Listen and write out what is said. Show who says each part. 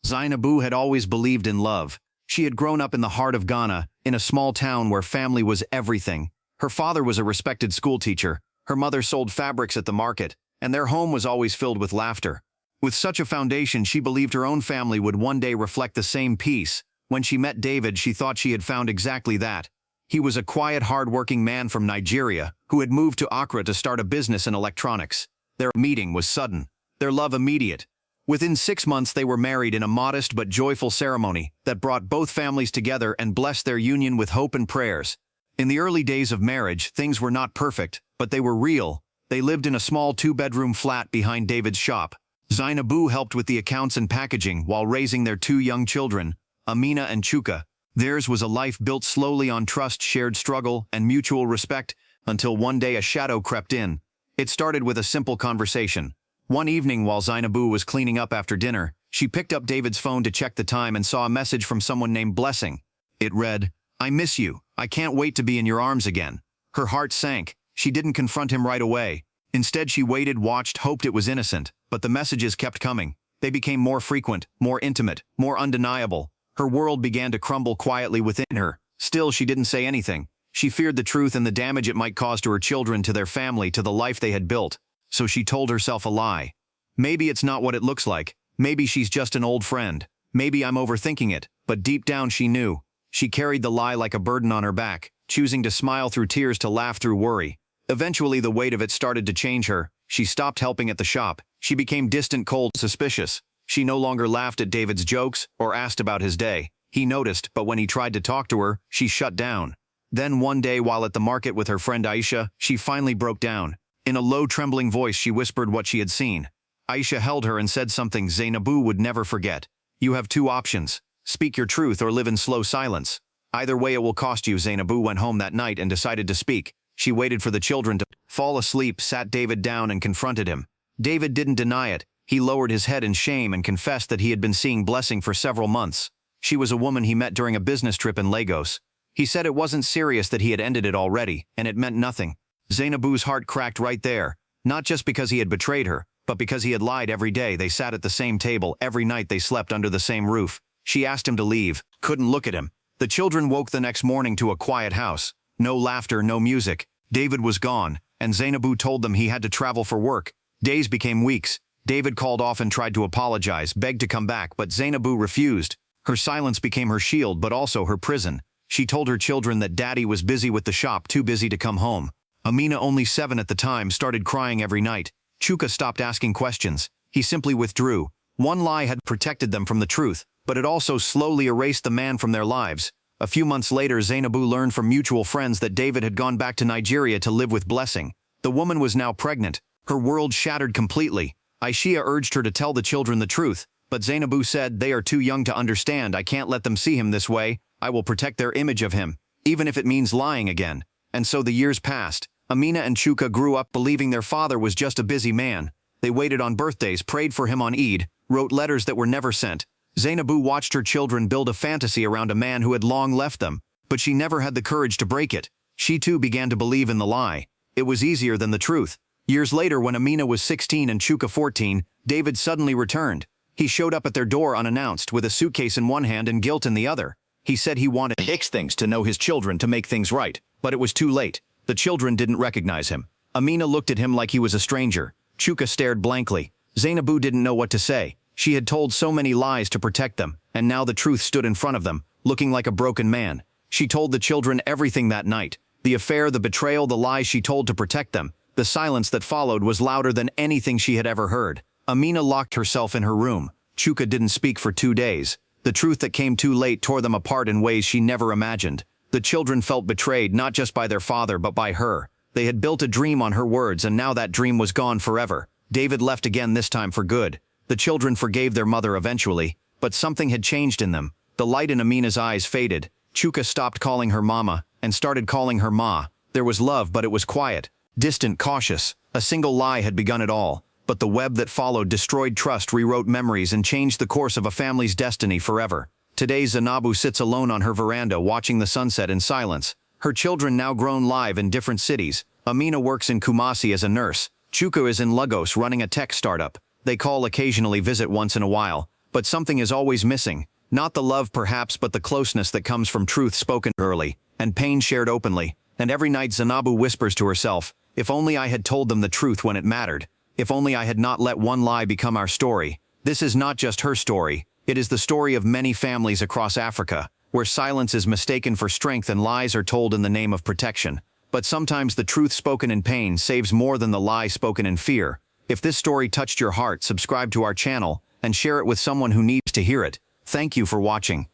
Speaker 1: Zainabu had always believed in love. She had grown up in the heart of Ghana, in a small town where family was everything. Her father was a respected schoolteacher, her mother sold fabrics at the market, and their home was always filled with laughter. With such a foundation, she believed her own family would one day reflect the same peace. When she met David, she thought she had found exactly that. He was a quiet, hard-working man from Nigeria who had moved to Accra to start a business in electronics. Their meeting was sudden, their love immediate. Within 6 months they were married in a modest but joyful ceremony that brought both families together and blessed their union with hope and prayers. In the early days of marriage, things were not perfect, but they were real. They lived in a small 2-bedroom flat behind David's shop. Zainabu helped with the accounts and packaging while raising their 2 young children, Amina and Chuka. Theirs was a life built slowly on trust, shared struggle, and mutual respect, until one day a shadow crept in. It started with a simple conversation. One evening while Zainabu was cleaning up after dinner, she picked up David's phone to check the time and saw a message from someone named Blessing. It read, "I miss you. I can't wait to be in your arms again." Her heart sank. She didn't confront him right away. Instead, she waited, watched, hoped it was innocent. But the messages kept coming. They became more frequent, more intimate, more undeniable. Her world began to crumble quietly within her. Still, she didn't say anything. She feared the truth and the damage it might cause to her children, to their family, to the life they had built. So she told herself a lie. Maybe it's not what it looks like. Maybe she's just an old friend. Maybe I'm overthinking it. But deep down she knew. She carried the lie like a burden on her back, choosing to smile through tears, to laugh through worry. Eventually the weight of it started to change her. She stopped helping at the shop. She became distant, cold, suspicious. She no longer laughed at David's jokes or asked about his day. He noticed, but when he tried to talk to her, she shut down. Then one day while at the market with her friend Aisha, she finally broke down. In a low, trembling voice, she whispered what she had seen. Aisha held her and said something Zainabu would never forget. "You have 2 options. Speak your truth or live in slow silence. Either way it will cost you." Zainabu went home that night and decided to speak. She waited for the children to fall asleep, sat David down and confronted him. David didn't deny it. He lowered his head in shame and confessed that he had been seeing Blessing for several months. She was a woman he met during a business trip in Lagos. He said it wasn't serious, that he had ended it already, and it meant nothing. Zainabu's heart cracked right there, not just because he had betrayed her, but because he had lied every day. They sat at the same table, every night they slept under the same roof. She asked him to leave, couldn't look at him. The children woke the next morning to a quiet house. No laughter, no music. David was gone, and Zainabu told them he had to travel for work. Days became weeks. David called off and tried to apologize, begged to come back, but Zainabu refused. Her silence became her shield, but also her prison. She told her children that Daddy was busy with the shop, too busy to come home. Amina, only 7 at the time, started crying every night. Chuka stopped asking questions. He simply withdrew. One lie had protected them from the truth, but it also slowly erased the man from their lives. A few months later, Zainabu learned from mutual friends that David had gone back to Nigeria to live with Blessing. The woman was now pregnant. Her world shattered completely. Aisha urged her to tell the children the truth, but Zainabu said, "They are too young to understand. I can't let them see him this way. I will protect their image of him, even if it means lying again." And so the years passed. Amina and Chuka grew up believing their father was just a busy man. They waited on birthdays, prayed for him on Eid, wrote letters that were never sent. Zainabu watched her children build a fantasy around a man who had long left them, but she never had the courage to break it. She too began to believe in the lie. It was easier than the truth. Years later, when Amina was 16 and Chuka 14, David suddenly returned. He showed up at their door unannounced, with a suitcase in one hand and guilt in the other. He said he wanted to fix things, to know his children, to make things right. But it was too late. The children didn't recognize him. Amina looked at him like he was a stranger. Chuka stared blankly. Zainabu didn't know what to say. She had told so many lies to protect them, and now the truth stood in front of them, looking like a broken man. She told the children everything that night. The affair, the betrayal, the lies she told to protect them. The silence that followed was louder than anything she had ever heard. Amina locked herself in her room. Chuka didn't speak for 2 days. The truth that came too late tore them apart in ways she never imagined. The children felt betrayed, not just by their father but by her. They had built a dream on her words, and now that dream was gone forever. David left again, this time for good. The children forgave their mother eventually, but something had changed in them. The light in Amina's eyes faded. Chuka stopped calling her mama and started calling her ma. There was love, but it was quiet, distant, cautious. A single lie had begun it all, but the web that followed destroyed trust, rewrote memories, and changed the course of a family's destiny forever. Today, Zainabu sits alone on her veranda watching the sunset in silence. Her children, now grown, live in different cities. Amina works in Kumasi as a nurse. Chuka is in Lagos running a tech startup. They call occasionally, visit once in a while, but something is always missing. Not the love perhaps, but the closeness that comes from truth spoken early, and pain shared openly. And every night Zainabu whispers to herself, if only I had told them the truth when it mattered. If only I had not let one lie become our story. This is not just her story. It is the story of many families across Africa, where silence is mistaken for strength and lies are told in the name of protection. But sometimes the truth spoken in pain saves more than the lie spoken in fear. If this story touched your heart, subscribe to our channel and share it with someone who needs to hear it. Thank you for watching.